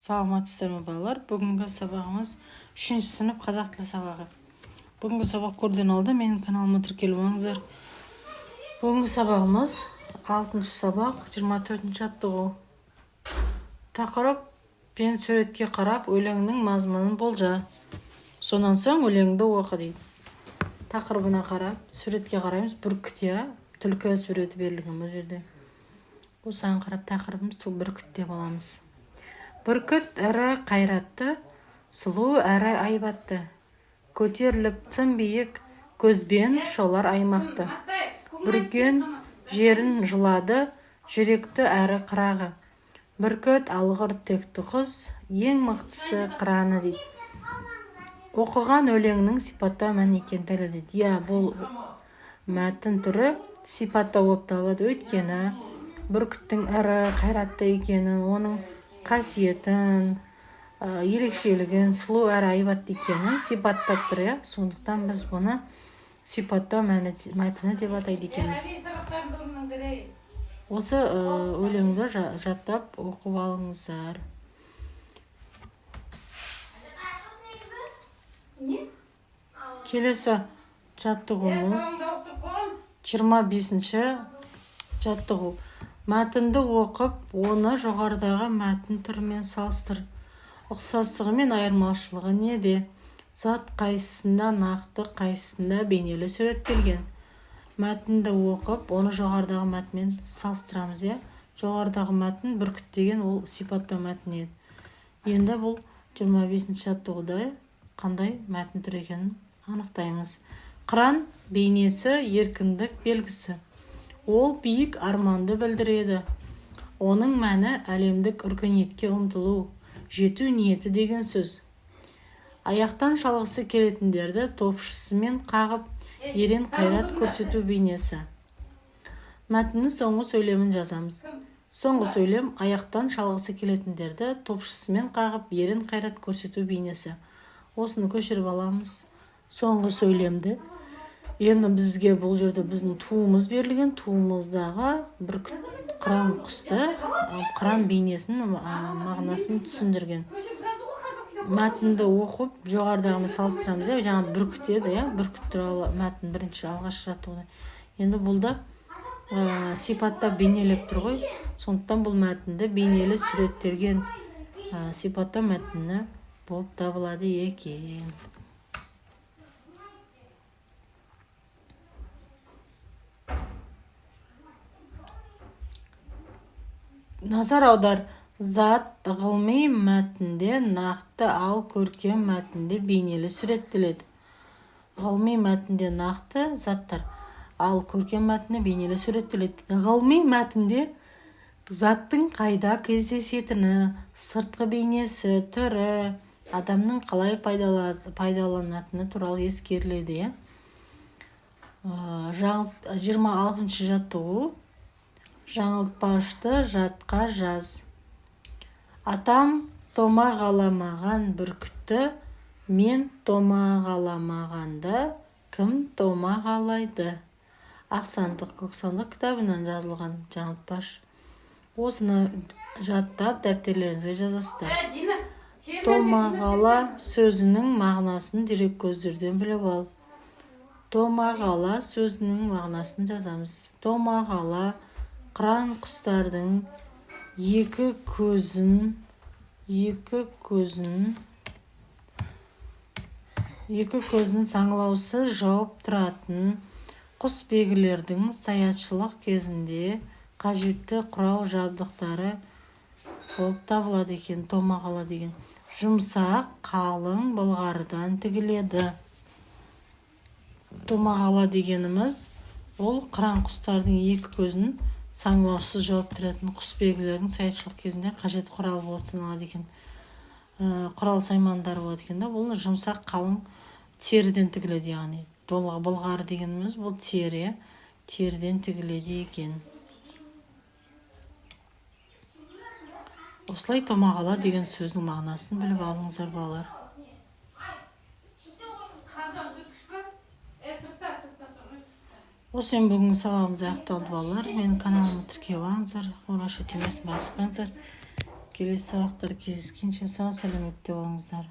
Саламатсыздар ма балалар? Бүгінгі сабағымыз 3 сынып қазақ тілі сабағы. Бүгінгі сабақ көрден алды, менің каналыма тіркеліп алыңыздар. Бүгінгі сабағымыз 6 сабақ, 24 жаттығу. Тақырып: пен суретке қарап өлеңнің мазмұнын болжа. Сонан соң өлеңді оқы дейді. Тақырыбына қарап, суретке қараймыз. Бүркіт, түлкі суреті берілген бұл жерде. Осыған қарап тақырыбымыз бүркіт деп аламыз. Бүркіт әрі қайратты, сұлу әрі айбатты. Көтеріліп тым биік, көзбен шолар аймақты. Бүрген жерін жылады, жүректі әрі қырағы. Бүркіт алғыр текті құс, ең мықтысы қыраны дейді. Оқыған өлеңнің сипаттау мәні екен дәлелдеді. Бұл мәтін түрі сипаттау болып табылады. Өйткені бүркіттің әрі қайратты екенін, оның қасиетін, ерекшелігін, сұлу әрі айбатты екенін сипаттап тұр. Сондықтан біз бұны сипаттау мәтіні деп атайды екенбіз. Осы өлеңді жаттап оқып алыңыздар. Келесі жаттығуымыз 25-ші жаттығу. Мәтінді оқып, оны жоғарыдағы мәтін түрімен салыстыр. Ұқсастығы мен айырмашылығы неде? Зат қайсысында нақты, қайсысында бейнелі суреттелген. Мәтінді оқып, оны жоғарыдағы мәтінмен салыстырамыз. Жоғарыдағы мәтін бүркіт деген ол сипаттау мәтін еді. Енді бұл 25-ші жаттығуда қандай мәтін түрі екенін анықтаймыз. Қыран бейнесі еркіндік белгісі. Ол биік арманды білдіреді. Оның мәні әлемдік өркениетке ұмтылу, жету ниеті деген сөз. Аяқтан шалғысы келетіндерді топшысымен қағып, ерен қайрат көрсету бейнесі. Мәтіннің соңғы сөйлемін жазамыз. Соңғы сөйлем: аяқтан шалғысы келетіндерді топшысымен қағып, ерен қайрат көрсету бейнесі. Осыны көшіріп аламыз. Соңғы сөйлемді. Енді бізге бұл жерде біздің туымыз берілген. Туымыздағы бүркіт қыран құсты, қыран бейнесінің мағынасын түсіндірген. Мәтінді оқып, жоғарыдағыны салыстырамыз. Жаңа бүркіт еді, бүркіт туралы мәтін бірінші алғаш жаттығуда. Енді бұл да сипаттап бейнелеп тұр ғой. Сондықтан бұл мәтінді бейнелі суреттелген сипаттау мәтіні болып табылады екен. Назар аудар. Зат ғылыми мәтінде нақты, ал көркем мәтінде бейнелі суреттеледі. Ғылыми мәтінде нақты заттар, ал көркем мәтінде бейнелі суреттеледі. Ғылыми мәтінде заттың қайда кездесетіні, сыртқы бейнесі, түрі, адамның қалай пайдаланатыны туралы ескеріледі. 26-ші жаттығу. Жаңылтпашты жатқа жаз. Атам томағаламаған бүркітті, мен томағаламағанда кім томағалайды? Ақсандық көксандық кітабынан жазылған жаңылтпаш. Осыны жаттап дәптерлеріңізге жазасыздар. Томағала сөзінің мағынасын дерек көздерден біліп ал. Томағала сөзінің мағынасын жазамыз. Томағала қыран құстардың екі көзін саңылаусыз жауып тұратын құсбегілердің саятшылық кезінде қажетті құрал жабдықтары болып табылады екен. Томағала деген жұмсақ, қалың былғарыдан тігіледі. Томағала дегеніміз ол қыран құстардың екі көзін саңылаусыз жауып тұратын құсбегілердің саятшылық кезінде қажет құрал болып саналады екен. Құрал саймандар болады екен. Бұл жұмсақ, қалың теріден тігіледі, яғни былғары дегеніміз бұл теріден тігіледі екен. Осылай томағала деген сөздің мағынасын біліп алыңыздар балалар. Осымен бүгінгі сабағымыз аяқталды балалар. Менің каналыма тіркеліп алыңыздар, қоңырау шетемесін басып қойыңыздар. келесі сабақтарда кездескенше сау сәлеметте болыңыздар.